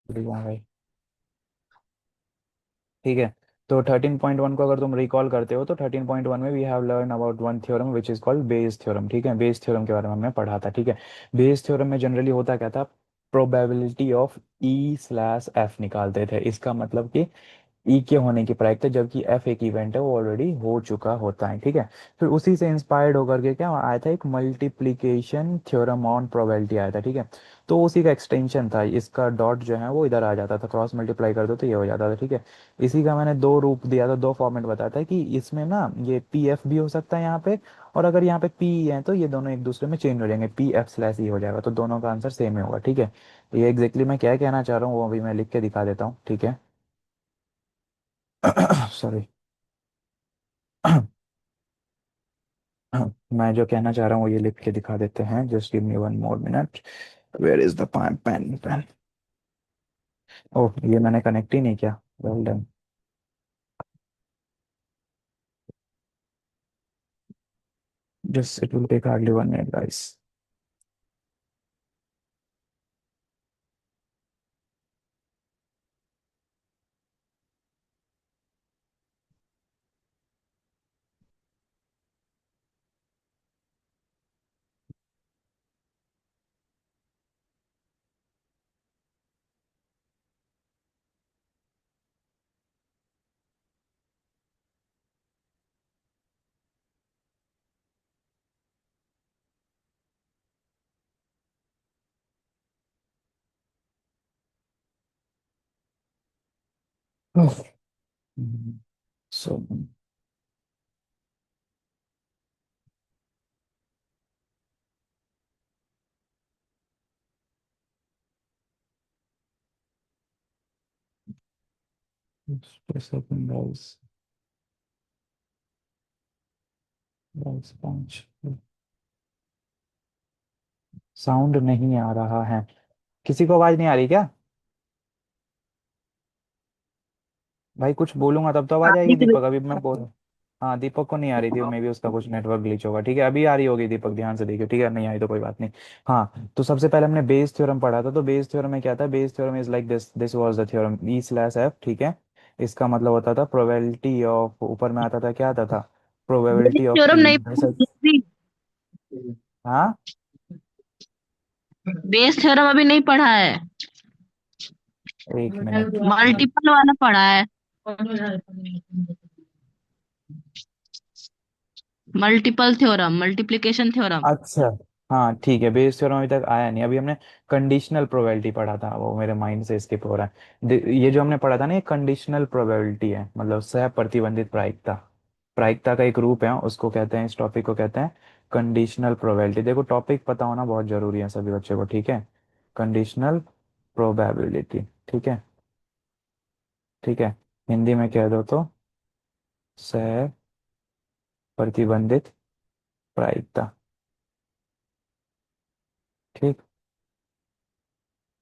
हाँ भाई। ठीक है। तो 13.1 को अगर तुम रिकॉल करते हो तो 13.1 में we have learn about one theorem which is called Bayes theorem. ठीक है, बेस थ्योरम के बारे में हमने पढ़ा था। ठीक है, बेस थ्योरम में जनरली होता क्या था, probability of E slash F निकालते थे। इसका मतलब कि ई के होने की प्रायिकता, जबकि एफ एक इवेंट है वो ऑलरेडी हो चुका होता है। ठीक है, फिर उसी से इंस्पायर्ड होकर के क्या आया था, एक मल्टीप्लीकेशन थ्योरम ऑन प्रोबेबिलिटी आया था। ठीक है, तो उसी का एक्सटेंशन था, इसका डॉट जो है वो इधर आ जाता था, क्रॉस मल्टीप्लाई कर दो तो ये हो जाता था। ठीक है, इसी का मैंने दो रूप दिया था, दो फॉर्मेट बताया था कि इसमें ना ये पी एफ भी हो सकता है यहाँ पे, और अगर यहाँ पे पी है तो ये दोनों एक दूसरे में चेंज हो जाएंगे, पी एफ स्लैश ई हो जाएगा, तो दोनों का आंसर सेम ही होगा। ठीक है, ये एग्जैक्टली मैं क्या कहना चाह रहा हूँ वो अभी मैं लिख के दिखा देता हूँ। ठीक है। सॉरी। मैं जो कहना चाह रहा हूँ वो ये लिख के दिखा देते हैं, just give me one more minute. Where is the pen pen. Oh, ये मैंने कनेक्ट ही नहीं किया। Well done. Just it will take hardly 1 minute guys. So second guys, guys पाँच। साउंड नहीं आ रहा है, किसी को आवाज नहीं आ रही क्या? भाई कुछ बोलूंगा तब तो आवाज आएगी दीपक, अभी मैं बोल। हाँ, दीपक को नहीं आ रही थी, मे बी उसका कुछ नेटवर्क ग्लिच होगा। ठीक है, अभी आ रही होगी दीपक, ध्यान से देखियो। ठीक है, नहीं आई तो कोई बात नहीं। हाँ, तो सबसे पहले हमने बेस थ्योरम पढ़ा था, तो बेस थ्योरम में क्या था, Bayes theorem is like this, this was the theorem E slash F. ठीक है, इसका मतलब होता था प्रोबेबिलिटी ऑफ, ऊपर में आता था क्या आता था, बेस प्रोबेबिलिटी ऑफ थ्योरम ई। नहीं हाँ। बेस थ्योरम अभी नहीं पढ़ा है। एक मिनट। मल्टीपल वाला पढ़ा है। Multiple theorem, multiplication theorem. अच्छा। हाँ ठीक है, बेस थ्योरम अभी तक आया नहीं, अभी हमने कंडीशनल प्रोबेबिलिटी पढ़ा था, वो मेरे माइंड से स्किप हो रहा है। ये जो हमने पढ़ा था ना, ये कंडीशनल प्रोबेबिलिटी है, मतलब सह प्रतिबंधित प्रायिकता। प्रायिकता का एक रूप है, उसको कहते हैं, इस टॉपिक को कहते हैं कंडीशनल प्रोबेबिलिटी। देखो, टॉपिक पता होना बहुत जरूरी है सभी बच्चों को। ठीक है, कंडीशनल प्रोबेबिलिटी। ठीक है। ठीक है, हिंदी में कह दो तो सह प्रतिबंधित प्रायिकता। ठीक।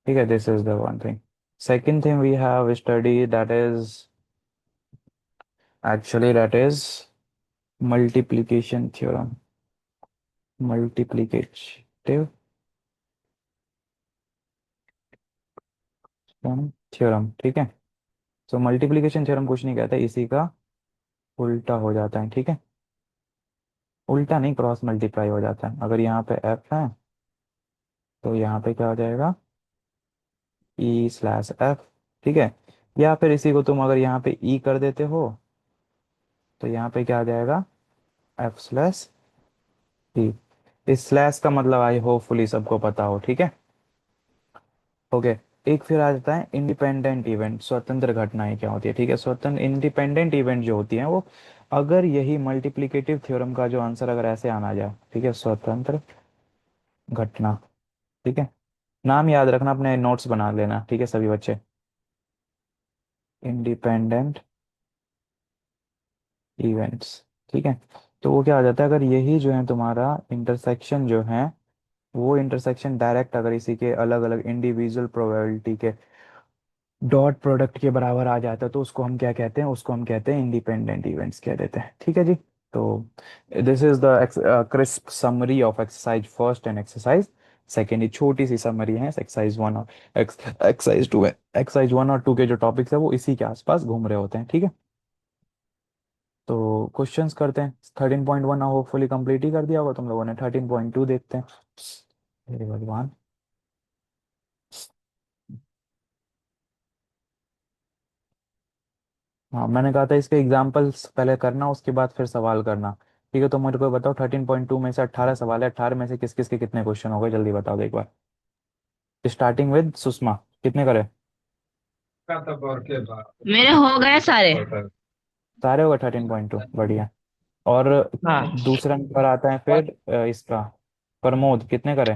ठीक है, this is the one thing. Second thing we have studied, that is actually, that is multiplication theorem, multiplicative theorem. ठीक है, सो मल्टीप्लिकेशन थ्योरम कुछ नहीं कहता, इसी का उल्टा हो जाता है। ठीक है, उल्टा नहीं, क्रॉस मल्टीप्लाई हो जाता है। अगर यहाँ पे एफ है तो यहाँ पे क्या हो जाएगा, ई स्लैश एफ। ठीक है, या फिर इसी को तुम अगर यहाँ पे ई कर देते हो तो यहाँ पे क्या आ जाएगा, एफ स्लैश ई। इस स्लैश का मतलब आई होपफुली सबको पता हो। ठीक है। ओके। एक फिर आ जाता है इंडिपेंडेंट इवेंट, स्वतंत्र घटनाएं क्या होती है। ठीक है, स्वतंत्र इंडिपेंडेंट इवेंट जो होती हैं वो, अगर यही मल्टीप्लिकेटिव थ्योरम का जो आंसर अगर ऐसे आना जाए, ठीक है, स्वतंत्र घटना। ठीक है, नाम याद रखना, अपने नोट्स बना लेना। ठीक है सभी बच्चे, इंडिपेंडेंट इवेंट्स। ठीक है, तो वो क्या आ जाता है, अगर यही जो है तुम्हारा इंटरसेक्शन जो है, वो इंटरसेक्शन डायरेक्ट अगर इसी के अलग अलग इंडिविजुअल प्रोबेबिलिटी के डॉट प्रोडक्ट के बराबर आ जाता है तो उसको हम क्या कहते हैं, उसको हम कहते हैं इंडिपेंडेंट इवेंट्स कह देते हैं। ठीक है जी। तो this is the crisp summary of exercise first and exercise second, ये छोटी सी समरी है एक्सरसाइज वन और एक्सरसाइज टू है। एक्सरसाइज वन और टू के जो टॉपिक्स है वो इसी के आसपास घूम रहे होते हैं, ठीक है। तो क्वेश्चंस करते हैं। 13.1 होपफुली कंप्लीट ही कर दिया होगा तुम लोगों ने। 13.2 देखते हैं। हे भगवान। हाँ, मैंने कहा था इसके एग्जाम्पल्स पहले करना, उसके बाद फिर सवाल करना। ठीक है, तो मुझे को बताओ 13.2 में से 18 सवाल है, 18 में से किस किस के कितने क्वेश्चन हो गए, जल्दी बताओ दो एक बार। स्टार्टिंग विद सुषमा, कितने करे? मेरे हो गए सारे। सारे हो गए 13.2, बढ़िया। और हाँ। दूसरा नंबर आता है फिर इसका, प्रमोद, कितने करे?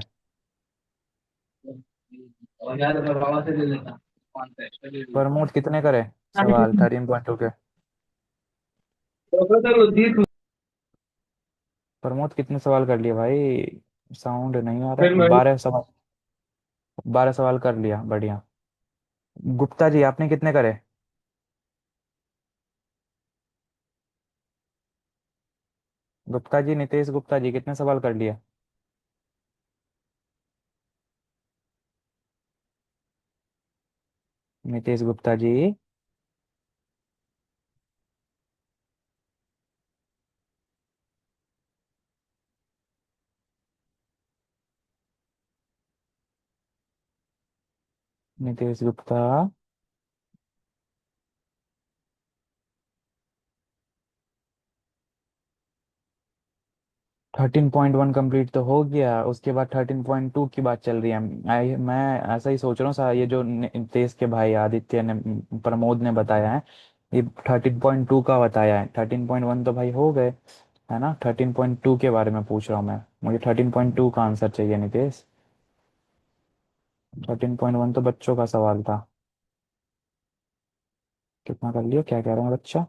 प्रमोद कितने करे सवाल 13.2 के? प्रमोद कितने सवाल कर लिए भाई? साउंड नहीं आ रहा है। 12 सवाल। 12 सवाल कर लिया, बढ़िया। गुप्ता जी आपने कितने करे? गुप्ता जी, नितेश गुप्ता जी कितने सवाल कर लिए? नितेश गुप्ता जी। नितेश गुप्ता। 13.1 कंप्लीट तो हो गया, उसके बाद 13.2 की बात चल रही है। मैं ऐसा ही सोच रहा हूँ ये जो नितेश के भाई आदित्य ने, प्रमोद ने बताया है, ये 13.2 का बताया है। 13.1 तो भाई हो गए, है ना। 13.2 के बारे में पूछ रहा हूँ मैं। मुझे 13.2 का आंसर चाहिए नितेश। 13.1 तो बच्चों का सवाल था। कितना कर लिया, क्या कह रहे हैं बच्चा?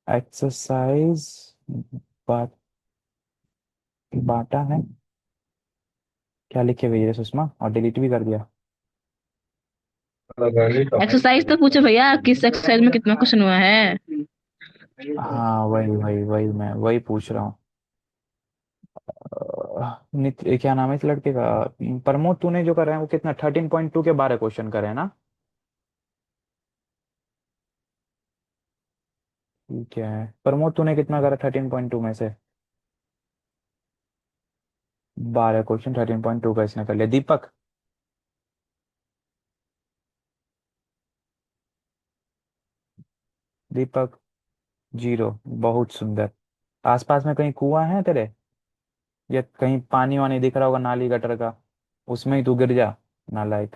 एक्सरसाइज बांटा है, क्या लिखे भेजे सुषमा, और डिलीट भी कर दिया। एक्सरसाइज तो पूछो भैया, किस एक्सरसाइज में कितना क्वेश्चन हुआ है। हाँ वही वही वही, मैं वही पूछ रहा हूँ। नित्य, क्या नाम है इस लड़के का? प्रमोद, तूने जो कर रहा है वो कितना 13.2 के 12 क्वेश्चन करे हैं ना? ठीक है। प्रमोद तूने कितना करा 13.2 में से? 12 क्वेश्चन 13.2 का इसने कर लिया। दीपक? दीपक जीरो। बहुत सुंदर। आसपास में कहीं कुआं है तेरे, या कहीं पानी वानी दिख रहा होगा नाली गटर का, उसमें ही तू गिर जा, नालायक।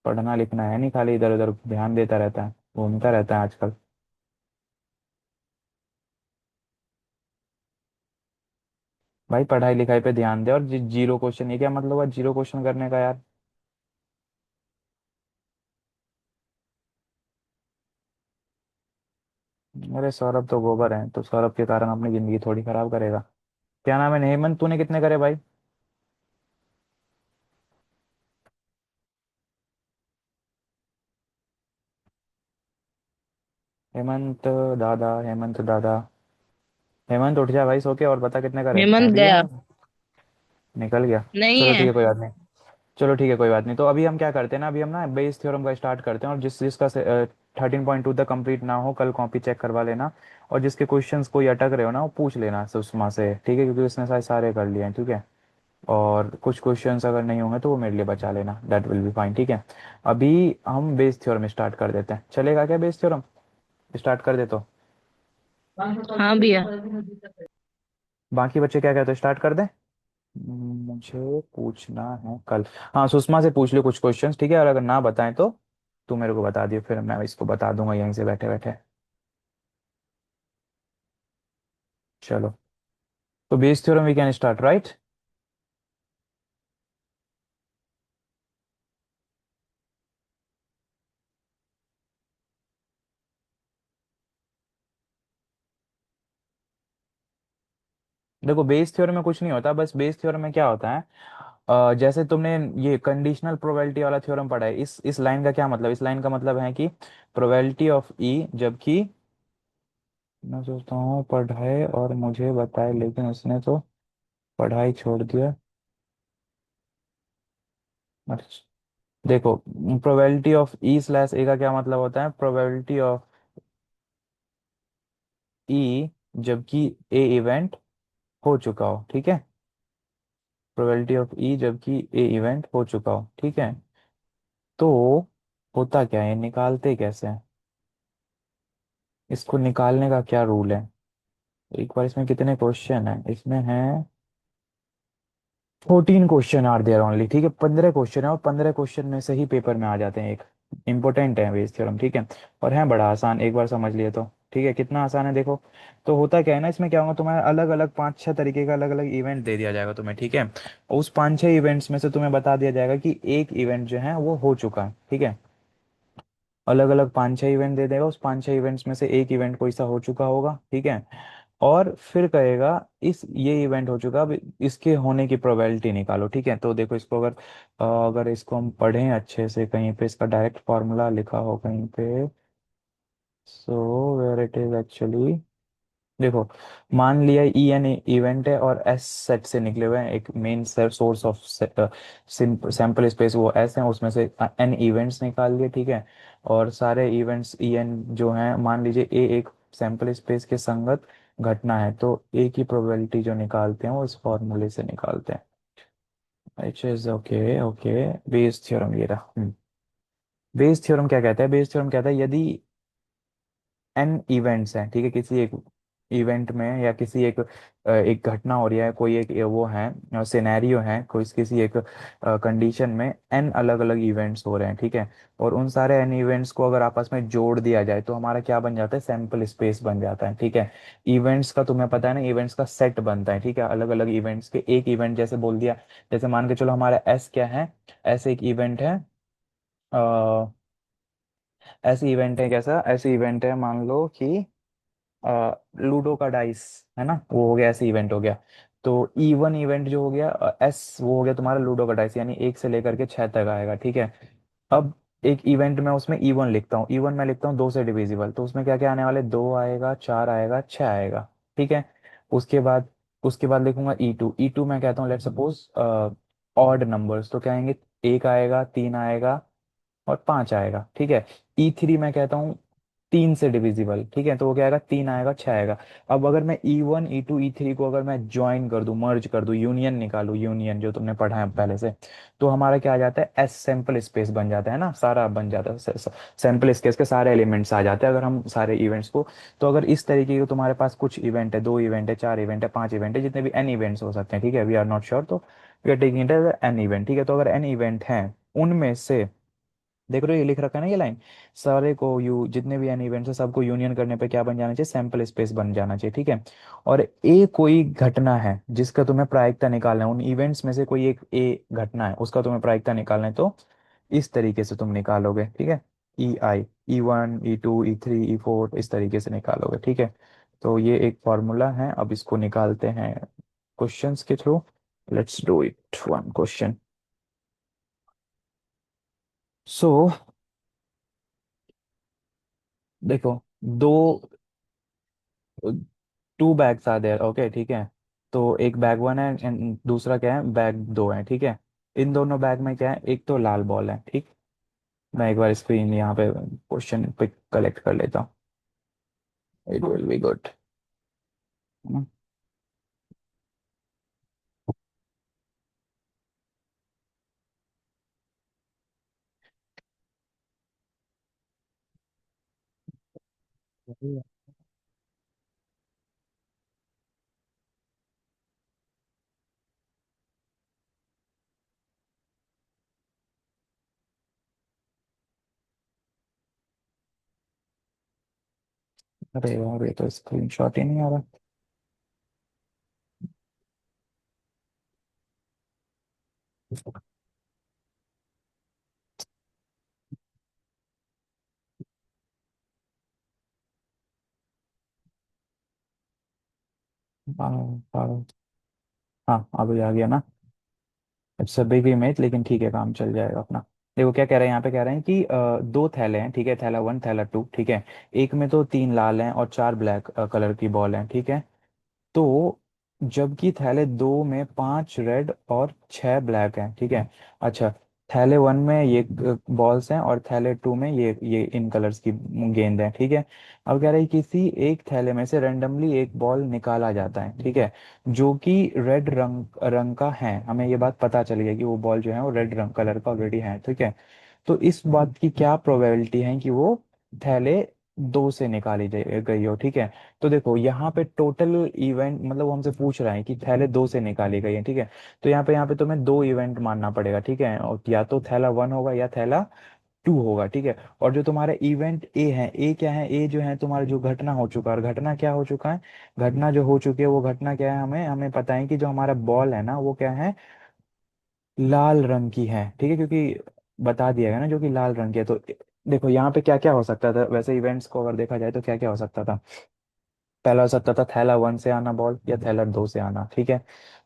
पढ़ना लिखना है नहीं, खाली इधर उधर ध्यान देता रहता है, घूमता रहता है आजकल। भाई पढ़ाई लिखाई पे ध्यान दे। और जीरो क्वेश्चन, ये क्या मतलब हुआ जीरो क्वेश्चन करने का यार? अरे सौरभ तो गोबर है, तो सौरभ के कारण अपनी जिंदगी थोड़ी खराब करेगा। क्या नाम है, हेमंत, तूने कितने करे भाई? हेमंत दादा, हेमंत दादा। हेमंत उठ जा भाई सो के, और बता कितने करे, हेमंत अभी गया। है? निकल गया। नहीं चलो है। ठीक है, कोई बात नहीं। चलो ठीक है, कोई बात नहीं। तो अभी हम क्या करते हैं ना, अभी हम ना बेस थ्योरम का स्टार्ट करते हैं, और जिसका 13.2 तक कंप्लीट ना हो, कल कॉपी चेक करवा लेना। और जिसके क्वेश्चंस कोई अटक रहे हो ना, वो पूछ लेना सुषमा से, ठीक है, क्योंकि उसने सारे कर लिए हैं, ठीक है। और कुछ क्वेश्चंस अगर नहीं होंगे तो वो मेरे लिए बचा लेना, दैट विल बी फाइन, ठीक है। अभी हम बेस थ्योरम स्टार्ट कर देते हैं, चलेगा क्या? बेस थ्योरम स्टार्ट कर दे तो। हाँ भैया। बाकी बच्चे क्या कहते हैं, स्टार्ट कर दें? मुझे पूछना है कल। हाँ, सुषमा से पूछ लियो कुछ क्वेश्चंस, ठीक है, और अगर ना बताएं तो तू मेरे को बता दियो, फिर मैं इसको बता दूंगा यहीं से बैठे बैठे। चलो, तो Bayes theorem we can start, right? देखो, बेस थ्योरम में कुछ नहीं होता, बस बेस थ्योरम में क्या होता है, जैसे तुमने ये कंडीशनल प्रोबेबिलिटी वाला थ्योरम पढ़ा है, इस लाइन का क्या मतलब, इस लाइन का मतलब है कि प्रोबेबिलिटी ऑफ ई, जबकि मैं सोचता हूँ पढ़ाए और मुझे बताए, लेकिन उसने तो पढ़ाई छोड़ दिया। अच्छा, देखो, probability of E slash A का क्या मतलब होता है? प्रोबेबिलिटी ऑफ ई जबकि ए इवेंट हो चुका हो, ठीक है। प्रोबेबिलिटी ऑफ ई जबकि ए इवेंट हो चुका हो, ठीक है। तो होता क्या है, निकालते कैसे हैं? इसको निकालने का क्या रूल है? एक बार, इसमें कितने क्वेश्चन है? इसमें है 14 क्वेश्चन आर देयर ओनली, ठीक है। 15 क्वेश्चन है और 15 क्वेश्चन में से ही पेपर में आ जाते हैं एक। इंपॉर्टेंट है बेस थ्योरम, ठीक है। और है बड़ा आसान, एक बार समझ लिए तो। ठीक है, कितना आसान है देखो। तो होता क्या है ना, इसमें क्या होगा, तुम्हें अलग अलग 5-6 तरीके का अलग अलग इवेंट दे दिया जाएगा तुम्हें, ठीक है। और उस 5-6 इवेंट्स में से तुम्हें बता दिया जाएगा कि एक इवेंट जो है वो हो चुका है, ठीक है। अलग अलग 5-6 इवेंट दे देगा, उस 5-6 इवेंट्स में से एक इवेंट कोई सा हो चुका होगा, ठीक है। और फिर कहेगा इस ये इवेंट हो चुका, अब इसके होने की प्रोबेबिलिटी निकालो, ठीक है। तो देखो, इसको अगर अगर इसको हम पढ़ें अच्छे से, कहीं पे इसका डायरेक्ट फॉर्मूला लिखा हो कहीं पे, so where it is actually, देखो, मान लिया ई एन इवेंट है और एस सेट से निकले हुए हैं, एक main source of sample space वो एस है, उसमें से एन इवेंट्स निकाल लिए, ठीक है। और सारे इवेंट्स ई एन जो हैं, मान लीजिए ए एक सैंपल स्पेस के संगत घटना है, तो ए की प्रोबेबिलिटी जो निकालते हैं वो इस फॉर्मूले से निकालते हैं। H is okay, okay. Bayes theorem ये रहा। बेस थ्योरम क्या कहता है? बेस थ्योरम कहता है यदि एन इवेंट्स हैं, ठीक है, किसी एक इवेंट में या किसी एक घटना हो रही है, कोई एक वो है सिनेरियो है, कोई किसी एक कंडीशन में एन अलग अलग इवेंट्स हो रहे हैं, ठीक है। और उन सारे एन इवेंट्स को अगर आपस में जोड़ दिया जाए तो हमारा क्या बन जाता है? सैंपल स्पेस बन जाता है, ठीक है। इवेंट्स का तुम्हें पता है ना, इवेंट्स का सेट बनता है, ठीक है, अलग अलग इवेंट्स के। एक इवेंट जैसे बोल दिया, जैसे मान के चलो हमारा एस क्या है, ऐसे एक इवेंट है, ऐसे इवेंट है, कैसा ऐसे इवेंट है, मान लो कि लूडो का डाइस है ना, वो हो गया, ऐसे इवेंट हो गया। तो E1 इवेंट जो हो गया, एस वो हो गया तुम्हारा लूडो का डाइस, यानी 1 से लेकर के 6 तक आएगा, ठीक है। अब एक इवेंट में उसमें E1 लिखता हूँ, E1 में लिखता हूँ 2 से डिविजिबल, तो उसमें क्या क्या आने वाले? 2 आएगा, 4 आएगा, 6 आएगा, ठीक है। उसके बाद उसके बाद लिखूंगा E2 में कहता हूँ लेट सपोज ऑड नंबर्स, तो क्या आएंगे? 1 आएगा, 3 आएगा और 5 आएगा, ठीक है। E3 में कहता हूँ 3 से डिविजिबल, ठीक है, तो वो क्या आएगा? 3 आएगा, 6 आएगा। अब अगर मैं E1 E2 E3 को अगर मैं ज्वाइन कर दूं, मर्ज कर दूं, यूनियन निकालू, यूनियन जो तुमने पढ़ा है पहले से, तो हमारा क्या आ जाता है? एस सैंपल स्पेस बन जाता है ना, सारा बन जाता है, सैंपल स्पेस के सारे एलिमेंट्स आ जाते हैं अगर हम सारे इवेंट्स को। तो अगर इस तरीके के तुम्हारे पास कुछ इवेंट है, 2 इवेंट है, 4 इवेंट है, 5 इवेंट है, जितने भी एन इवेंट्स हो सकते हैं, ठीक है, वी आर नॉट श्योर, तो we are taking it as an event, ठीक है। तो अगर एन इवेंट है, उनमें से देख रहे हो ये लिख रखा है ना, ये लाइन, सारे को यू जितने भी एन इवेंट्स है सबको यूनियन करने पे क्या बन जाना चाहिए? सैंपल स्पेस बन जाना चाहिए, ठीक है। और ए कोई घटना है जिसका तुम्हें प्रायिकता निकालना है, उन इवेंट्स में से कोई एक ए घटना है, उसका तुम्हें प्रायिकता निकालना है, तो इस तरीके से तुम निकालोगे, ठीक है। E1 E2 E3 E4 इस तरीके से निकालोगे, ठीक है। तो ये एक फॉर्मूला है, अब इसको निकालते हैं क्वेश्चंस के थ्रू। Let's do it, one question. So देखो, दो two bags are there, okay, ठीक है। तो एक बैग 1 है एंड दूसरा क्या है? बैग 2 है, ठीक है। इन दोनों बैग में क्या है? एक तो लाल बॉल है, ठीक। मैं एक बार स्क्रीन यहाँ पे क्वेश्चन पे कलेक्ट कर लेता हूँ, इट विल बी गुड। अरे यार, ये तो स्क्रीनशॉट ही नहीं आ रहा। हाँ, हाँ, अभी आ गया ना। इट्स अ बिग इमेज, लेकिन ठीक है, काम चल जाएगा अपना। देखो क्या कह रहे हैं यहाँ पे, कह रहे हैं कि 2 थैले हैं, ठीक है, थैला 1 थैला 2, ठीक है। एक में तो 3 लाल हैं और 4 ब्लैक कलर की बॉल हैं, ठीक है। तो जबकि थैले 2 में 5 रेड और 6 ब्लैक हैं, ठीक है। अच्छा, थैले वन में ये बॉल्स हैं और थैले टू में ये इन कलर्स की गेंद है, ठीक है। अब कह रहा है किसी एक थैले में से रेंडमली एक बॉल निकाला जाता है, ठीक है, जो कि रेड रंग रंग का है। हमें ये बात पता चली है कि वो बॉल जो है वो रेड रंग कलर का ऑलरेडी है, ठीक है। तो इस बात की क्या प्रोबेबिलिटी है कि वो थैले दो से निकाली गई हो, ठीक है। तो देखो यहाँ पे टोटल इवेंट मतलब वो हमसे पूछ रहा है कि थैले दो से निकाली गई है, ठीक है। तो यहाँ पे तुम्हें दो इवेंट मानना पड़ेगा, ठीक है, और या तो थैला वन होगा या थैला टू होगा, ठीक है। और जो तुम्हारा इवेंट ए है, ए क्या है, ए जो है तुम्हारा जो घटना हो चुका है, और घटना क्या हो चुका है, घटना जो हो चुकी है वो घटना क्या है, हमें हमें पता है कि जो हमारा बॉल है ना वो क्या है, लाल रंग की है, ठीक है, क्योंकि बता दिया गया ना जो कि लाल रंग की है। तो देखो यहाँ पे क्या क्या हो सकता था, वैसे इवेंट्स को अगर देखा जाए तो क्या क्या हो सकता था। पहला हो सकता था थैला वन से आना बॉल या थैला दो से आना, ठीक है।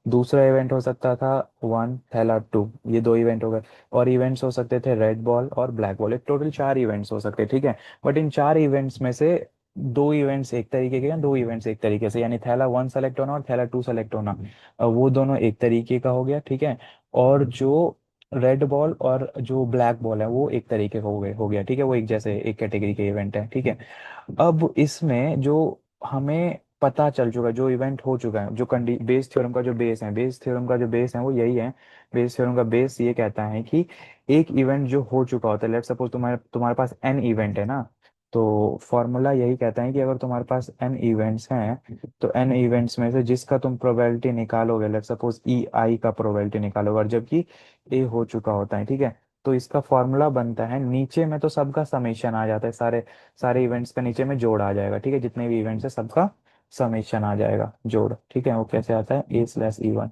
दूसरा इवेंट हो सकता था वन थैला टू, ये दो इवेंट हो गए। और इवेंट्स हो सकते थे रेड बॉल और ब्लैक बॉल, एक टोटल चार इवेंट्स हो सकते, ठीक है। बट इन चार इवेंट्स में से दो इवेंट्स एक तरीके के हैं, दो इवेंट्स एक तरीके से, यानी थैला वन सेलेक्ट होना और थैला टू सेलेक्ट होना, वो दोनों एक तरीके का हो गया, ठीक है। और जो रेड बॉल और जो ब्लैक बॉल है वो एक तरीके का हो गया, ठीक है, वो एक जैसे एक कैटेगरी के इवेंट है, ठीक है। अब इसमें जो हमें पता चल चुका है, जो इवेंट हो चुका है, जो कंडी बेस थ्योरम का जो बेस है, बेस थ्योरम का जो बेस है वो यही है। बेस थ्योरम का बेस ये कहता है कि एक इवेंट जो हो चुका होता है, लेट सपोज तुम्हारे तुम्हारे पास एन इवेंट है ना, तो फॉर्मूला यही कहता है कि अगर तुम्हारे पास एन इवेंट्स हैं तो एन इवेंट्स में से जिसका तुम प्रोबेबिलिटी निकालोगे, लेट सपोज ई आई का प्रोबेबिलिटी निकालोगे, और जबकि ए हो चुका होता है, ठीक है, तो इसका फॉर्मूला बनता है, नीचे में तो सबका समेशन आ जाता है, सारे सारे इवेंट्स का नीचे में जोड़ आ जाएगा, ठीक है, जितने भी इवेंट्स है सबका समेशन आ जाएगा, जोड़, ठीक है। वो कैसे आता है, ए slash E one,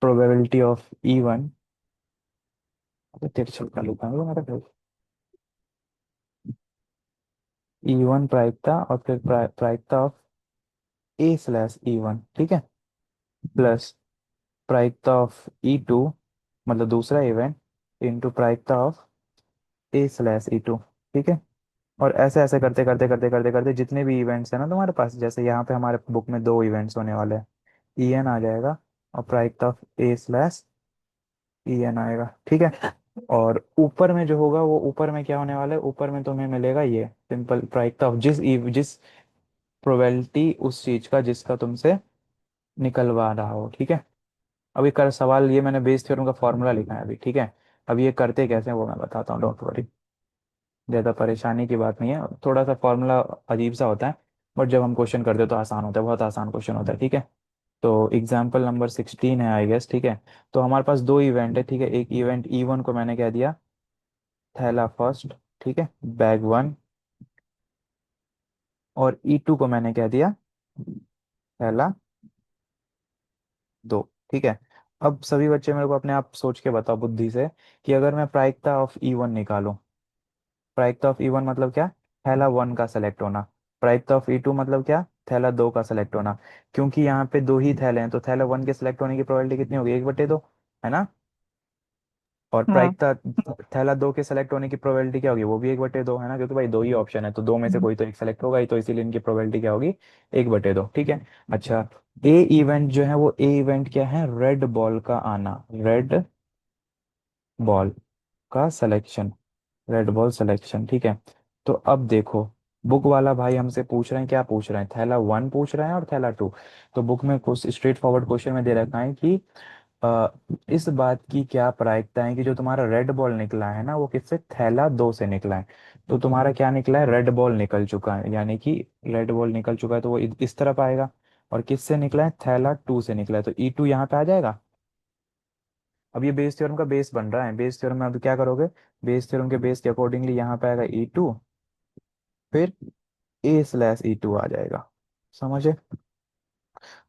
probability of E one, तिरछा का लिखा है मेरा, ई वन प्रायिकता और फिर प्रायिकता of A slash E one, ठीक है, प्लस प्रायिकता ऑफ ई टू, मतलब दूसरा इवेंट, इंटू प्रायिकता of A slash E two, ठीक है। और ऐसे ऐसे करते करते करते करते करते जितने भी इवेंट्स है ना तुम्हारे पास, जैसे यहाँ पे हमारे बुक में दो इवेंट्स होने वाले हैं, ई एन आ जाएगा और प्रायिकता of A slash E n आएगा, ठीक है। और ऊपर में जो होगा वो ऊपर में क्या होने वाला है, ऊपर में तुम्हें मिलेगा ये सिंपल प्रायिकता ऑफ जिस प्रोबेबिलिटी उस चीज का जिसका तुमसे निकलवा रहा हो, ठीक है। अभी कर सवाल ये मैंने बेस थ्योरम का फॉर्मूला लिखा है अभी, ठीक है। अब ये करते कैसे हैं वो मैं बताता हूँ, डोंट वरी, ज़्यादा परेशानी की बात नहीं है, थोड़ा सा फॉर्मूला अजीब सा होता है, बट जब हम क्वेश्चन करते हैं तो आसान होता है, बहुत आसान क्वेश्चन होता है, ठीक है। तो एग्जाम्पल नंबर 16 है आई गेस, ठीक है। तो हमारे पास दो इवेंट है, ठीक है, एक इवेंट ई वन को मैंने कह दिया थैला फर्स्ट, ठीक है, बैग वन, और ई टू को मैंने कह दिया थैला दो, ठीक है। अब सभी बच्चे मेरे को अपने आप सोच के बताओ बुद्धि से कि अगर मैं प्रायिकता ऑफ ई वन निकालूं, प्रायिकता ऑफ ई वन मतलब क्या, थैला वन का सेलेक्ट होना, प्रायिकता ऑफ ई टू मतलब क्या, थैला दो का सेलेक्ट होना, क्योंकि यहाँ पे दो ही थैले हैं तो थैला वन के सिलेक्ट होने की प्रोबेबिलिटी कितनी होगी, एक बटे दो, है ना। और हाँ। प्रायिकता थैला दो के सेलेक्ट होने की प्रोबेबिलिटी क्या होगी, वो भी एक बटे दो, है ना, क्योंकि भाई दो ही ऑप्शन है तो दो में से कोई तो एक सेलेक्ट होगा ही, तो इसीलिए इनकी प्रोबेबिलिटी क्या होगी, एक बटे दो, ठीक है। अच्छा, ए इवेंट जो है वो ए इवेंट क्या है, रेड बॉल का आना, रेड बॉल का सिलेक्शन, रेड बॉल सिलेक्शन, ठीक है। तो अब देखो, बुक वाला भाई हमसे पूछ रहे हैं, क्या पूछ रहे हैं, थैला वन पूछ रहे हैं और थैला टू। तो बुक में कुछ स्ट्रेट फॉरवर्ड क्वेश्चन में दे रखा है कि अ, इस बात की क्या प्रायिकता है कि जो तुम्हारा रेड बॉल निकला है ना वो किससे, थैला दो से निकला है। तो तुम्हारा क्या निकला है, रेड बॉल निकल चुका है, यानी कि रेड बॉल निकल चुका है तो वो इस तरफ आएगा। और किससे निकला है, थैला टू से निकला है, तो ई टू यहाँ पे आ जाएगा। अब ये बेस थ्योरम का बेस बन रहा है, बेस थ्योरम में अब क्या करोगे, बेस थ्योरम के बेस के अकॉर्डिंगली यहाँ पे आएगा ई टू, फिर ए स्लैश ई टू आ जाएगा, समझे।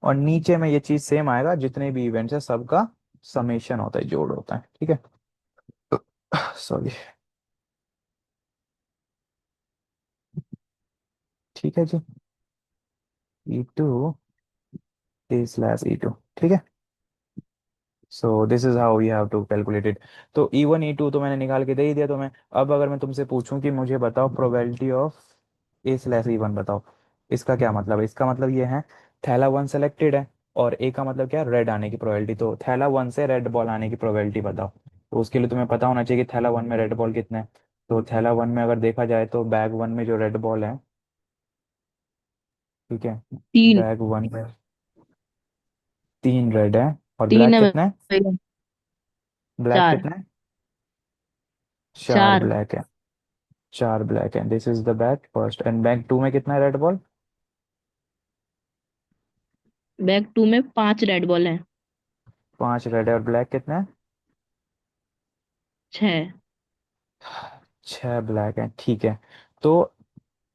और नीचे में ये चीज सेम आएगा, जितने भी इवेंट्स है सबका समेशन होता है, जोड़ होता है, ठीक है। सॉरी, ठीक है जी, E two A slash E two, ठीक है। So this is how you have to calculate it. तो ई वन ई टू तो मैंने निकाल के दे ही दिया तुम्हें। अब अगर मैं तुमसे पूछूं कि मुझे बताओ probability of A slash E one बताओ, इसका क्या मतलब है, इसका मतलब ये है थैला वन सेलेक्टेड है और ए का मतलब क्या है, रेड आने की प्रोबेबिलिटी। तो थैला वन से रेड बॉल आने की प्रोबेबिलिटी बताओ। तो उसके लिए तुम्हें पता होना चाहिए कि थैला वन में रेड बॉल कितने हैं। तो थैला वन में अगर देखा जाए तो बैग वन में जो रेड बॉल है, ठीक है, 3। बैग वन में 3 रेड है। और 3 ब्लैक है कितने हैं? भैया। ब्लैक 4। कितने हैं? 4 4। ब्लैक है। 4 ब्लैक है, this is the bag first. And bag two में कितना है रेड बॉल? बैग 2 में 5 रेड बॉल है। 5 रेड है। और ब्लैक कितने हैं? 6। 6 ब्लैक है, ठीक है। तो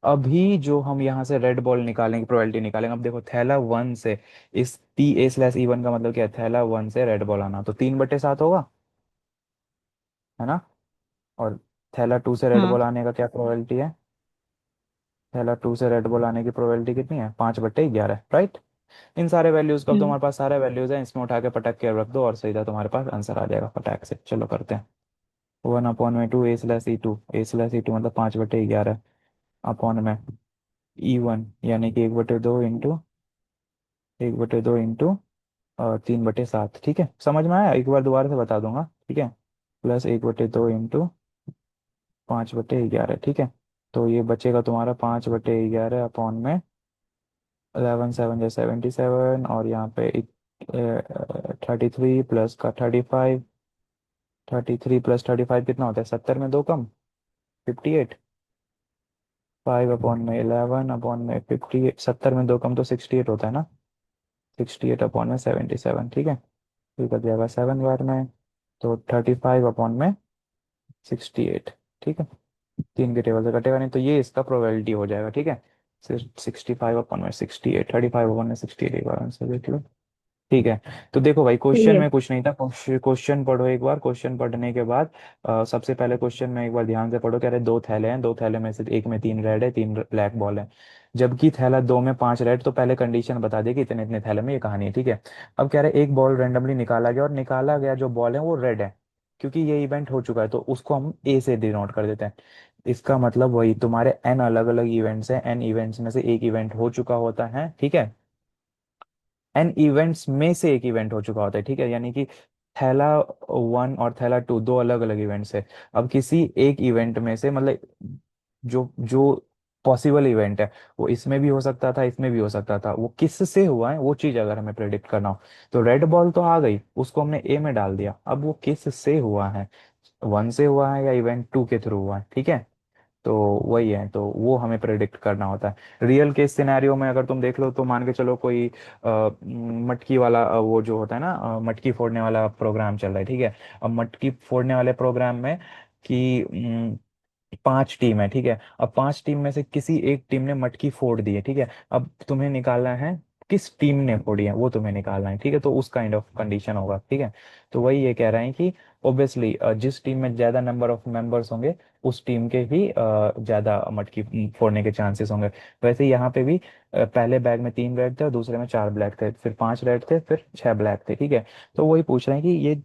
अभी जो हम यहाँ से रेड बॉल निकालेंगे, प्रोबेबिलिटी निकालेंगे, अब देखो थैला वन से इस T A slash E one का मतलब क्या है, थैला वन से रेड बॉल आना, तो 3/7 होगा, है ना। और थैला टू से रेड हाँ। बॉल आने का क्या प्रोबेबिलिटी है? थैला टू से रेड बॉल आने की प्रोबेबिलिटी कितनी है? 5/11, राइट। इन सारे वैल्यूज का, अब हम्म। तुम्हारे पास सारे वैल्यूज हैं, इसमें उठा के पटक के रख दो और सीधा तुम्हारे पास आंसर आ जाएगा फटाक से। चलो करते हैं। 1/2 A slash E two, A slash E two मतलब 5/11 अपॉन में ई वन, यानी कि 1/2 इंटू 3/7, ठीक है। समझ में आया? एक बार दोबारा से बता दूंगा, ठीक है। प्लस 1/2 इंटू 5/11, ठीक है। तो ये बचेगा तुम्हारा 5/11 अपॉन में 11 7 जा 77, और यहाँ पे 33 प्लस का 35, 33 + 35 कितना होता है? 70 में 2 कम, 58। 5/11 अपॉन में 58, 70 में 2 कम तो 68 होता है ना। 68/77, ठीक है। फिर कर जाएगा 7 बार में, तो 35/68, ठीक है। 3 के टेबल से कटेगा नहीं, तो ये इसका प्रोबेबिलिटी हो जाएगा, ठीक है। 65/68, 35/68, एक बार आंसर देख लो, ठीक है। तो देखो भाई, सही क्वेश्चन है। में कुछ नहीं था। क्वेश्चन पढ़ो एक बार। क्वेश्चन पढ़ने के बाद सबसे पहले क्वेश्चन में एक बार ध्यान से पढ़ो। कह रहे 2 थैले हैं, 2 थैले में से एक में 3 रेड है, 3 ब्लैक बॉल है। जबकि थैला दो में 5 रेड, तो पहले कंडीशन बता दे कि इतने इतने थैले में, ये कहानी है, ठीक है। अब कह रहे एक बॉल रेंडमली निकाला गया, और निकाला गया जो बॉल है वो रेड है, क्योंकि ये इवेंट हो चुका है, तो उसको हम ए से डिनोट कर देते हैं। इसका मतलब वही, तुम्हारे एन अलग अलग इवेंट्स हैं, एन इवेंट्स में से एक इवेंट हो चुका होता है, ठीक है। एन इवेंट्स में से एक इवेंट हो चुका होता है, ठीक है। यानी कि थैला वन और थैला टू दो अलग अलग इवेंट्स है। अब किसी एक इवेंट में से, मतलब जो जो पॉसिबल इवेंट है, वो इसमें भी हो सकता था, इसमें भी हो सकता था, वो किस से हुआ है वो चीज अगर हमें प्रेडिक्ट करना हो, तो रेड बॉल तो आ गई, उसको हमने ए में डाल दिया। अब वो किस से हुआ है, वन से हुआ है या इवेंट टू के थ्रू हुआ है, ठीक है। तो वही है, तो वो हमें प्रेडिक्ट करना होता है। रियल केस सिनेरियो में अगर तुम देख लो, तो मान के चलो कोई मटकी वाला वो जो होता है ना, मटकी फोड़ने वाला प्रोग्राम चल रहा है, ठीक है। अब मटकी फोड़ने वाले प्रोग्राम में कि 5 टीम है, ठीक है। अब 5 टीम में से किसी एक टीम ने मटकी फोड़ दी है, ठीक है। अब तुम्हें निकालना है किस टीम ने फोड़ी है, वो तुम्हें निकालना है, ठीक है। तो उस काइंड ऑफ कंडीशन होगा, ठीक है। तो वही ये कह रहे हैं कि ऑब्वियसली जिस टीम में ज्यादा नंबर ऑफ मेंबर्स होंगे, उस टीम के ही ज्यादा मटकी फोड़ने के चांसेस होंगे। वैसे ही यहाँ पे भी पहले बैग में 3 रेड थे और दूसरे में 4 ब्लैक थे, फिर 5 रेड थे, फिर 6 ब्लैक थे, ठीक है। तो वही पूछ रहे हैं कि ये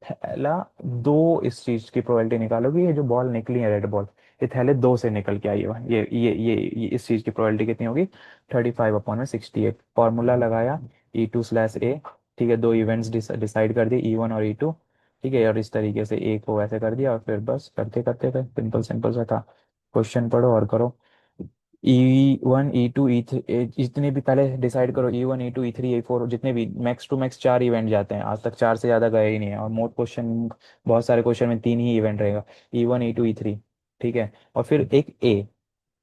थैला दो, इस चीज की प्रोबेबिलिटी निकालोगे, ये जो बॉल निकली है रेड बॉल, ये थैले दो से निकल के आई है, ये इस चीज की प्रोबेबिलिटी कितनी होगी? 35/68। फॉर्मूला लगाया E2/A, ठीक है। दो इवेंट्स डिसाइड कर दिए, E1 और E2, ठीक है। और इस तरीके से एक को वैसे कर दिया, और फिर बस करते करते गए, सिंपल सिंपल सा था। क्वेश्चन पढ़ो और करो। E1 E2 E3, जितने भी पहले डिसाइड करो, E1 E2 E3 E4, जितने भी मैक्स टू मैक्स 4 इवेंट जाते हैं, आज तक 4 से ज्यादा गए ही नहीं है। और मोस्ट क्वेश्चन, बहुत सारे क्वेश्चन में 3 ही इवेंट रहेगा, E1 E2 E3, ठीक है। और फिर एक ए,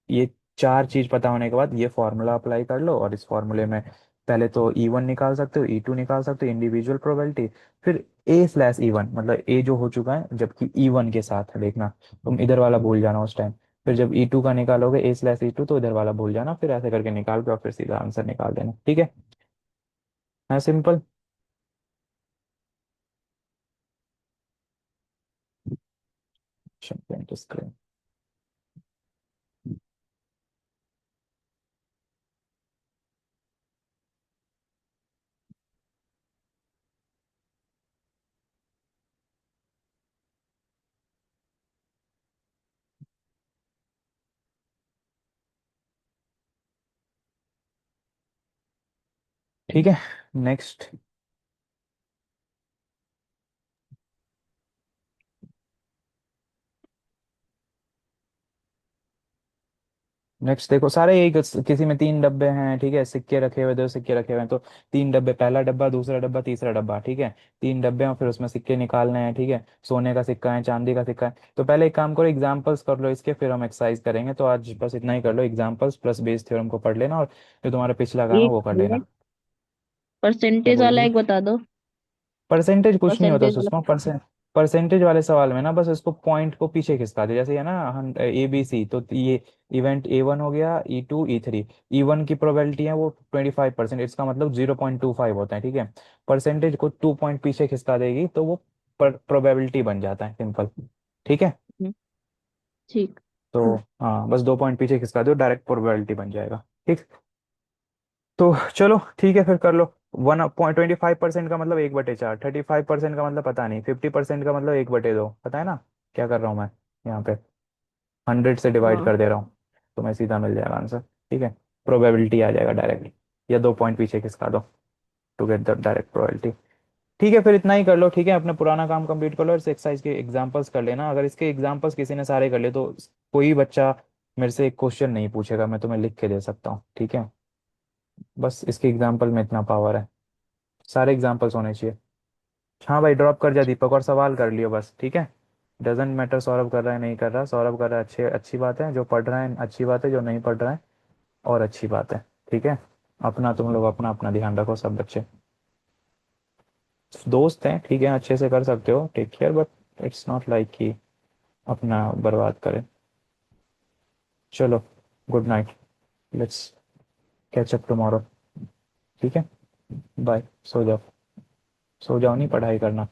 ये 4 चीज पता होने के बाद ये फॉर्मूला अप्लाई कर लो, और इस फॉर्मूले में पहले तो E1 निकाल सकते हो, E2 निकाल सकते हो, इंडिविजुअल प्रोबेबिलिटी। फिर A/E1, मतलब ए जो हो चुका है, जबकि E1 के साथ है, देखना तुम इधर वाला भूल जाना उस टाइम। फिर जब E2 का निकालोगे A/E2, तो इधर वाला भूल जाना, फिर ऐसे करके निकाल के और फिर सीधा आंसर निकाल देना, ठीक है सिंपल। स्क्रीन। ठीक है। नेक्स्ट। नेक्स्ट देखो सारे यही किसी में तीन डब्बे हैं, ठीक है, सिक्के रखे हुए, दो सिक्के रखे हुए हैं, तो तीन डब्बे, पहला डब्बा, दूसरा डब्बा, तीसरा डब्बा, ठीक है। तीन डब्बे हैं और फिर उसमें सिक्के निकालने हैं, ठीक है। सोने का सिक्का है, चांदी का सिक्का है। तो पहले एक काम करो, एग्जांपल्स कर लो इसके, फिर हम एक्सरसाइज करेंगे। तो आज बस इतना ही कर लो, एग्जांपल्स प्लस बेस थ्योरम को पढ़ लेना, और जो तुम्हारा पिछला काम है एक वो कर लेना। मिनट, क्या परसेंटेज बोल रही वाला हो? एक बता दो। परसेंटेज कुछ नहीं होता परसेंटेज वाला। सुषमा, परसेंटेज वाले सवाल में ना बस इसको पॉइंट को पीछे खिसका दे, जैसे है ना ABC, तो ये इवेंट A1 हो गया, E2, E3। E1 की प्रोबेबिलिटी है वो 25%, इसका मतलब 0.25 होता है, ठीक है। परसेंटेज को 2 पॉइंट पीछे खिसका देगी तो वो प्रोबेबिलिटी बन जाता है, सिंपल। ठीक है। हम्म, ठीक। तो हाँ, बस 2 पॉइंट पीछे खिसका दो, डायरेक्ट प्रोबेबिलिटी बन जाएगा, ठीक। तो चलो ठीक है, फिर कर लो। 1.25% का मतलब 1/4, 35% का मतलब पता नहीं, 50% का मतलब 1/2, पता है ना क्या कर रहा हूँ मैं यहाँ पे? 100 से डिवाइड हाँ। कर दे रहा हूँ, तुम्हें सीधा मिल जाएगा आंसर, ठीक है। प्रोबेबिलिटी आ जाएगा डायरेक्ट, या 2 पॉइंट पीछे खिसका दो to get the direct probability. ठीक है, फिर इतना ही कर लो, ठीक है। अपना पुराना काम कंप्लीट कर लो और इस एक्सरसाइज के एग्जांपल्स कर लेना। अगर इसके एग्जांपल्स किसी ने सारे कर लिए तो कोई बच्चा मेरे से एक क्वेश्चन नहीं पूछेगा, मैं तुम्हें लिख के दे सकता हूँ, ठीक है। बस इसके एग्जाम्पल में इतना पावर है, सारे एग्जाम्पल्स होने चाहिए। हाँ भाई, ड्रॉप कर जा दीपक, और सवाल कर लियो बस, ठीक है। डजेंट मैटर सौरभ कर रहा है नहीं कर रहा, सौरभ कर रहा है, अच्छे अच्छी बात है, जो पढ़ रहा है अच्छी बात है, जो नहीं पढ़ रहा है और अच्छी बात है, ठीक है। अपना तुम लोग अपना अपना ध्यान रखो सब बच्चे, दोस्त हैं, ठीक है, अच्छे से कर सकते हो, take care, but it's not like कि अपना बर्बाद करें। चलो, good night, let's catch up tomorrow, ठीक है। बाय, सो जाओ। सो जाओ नहीं, पढ़ाई करना।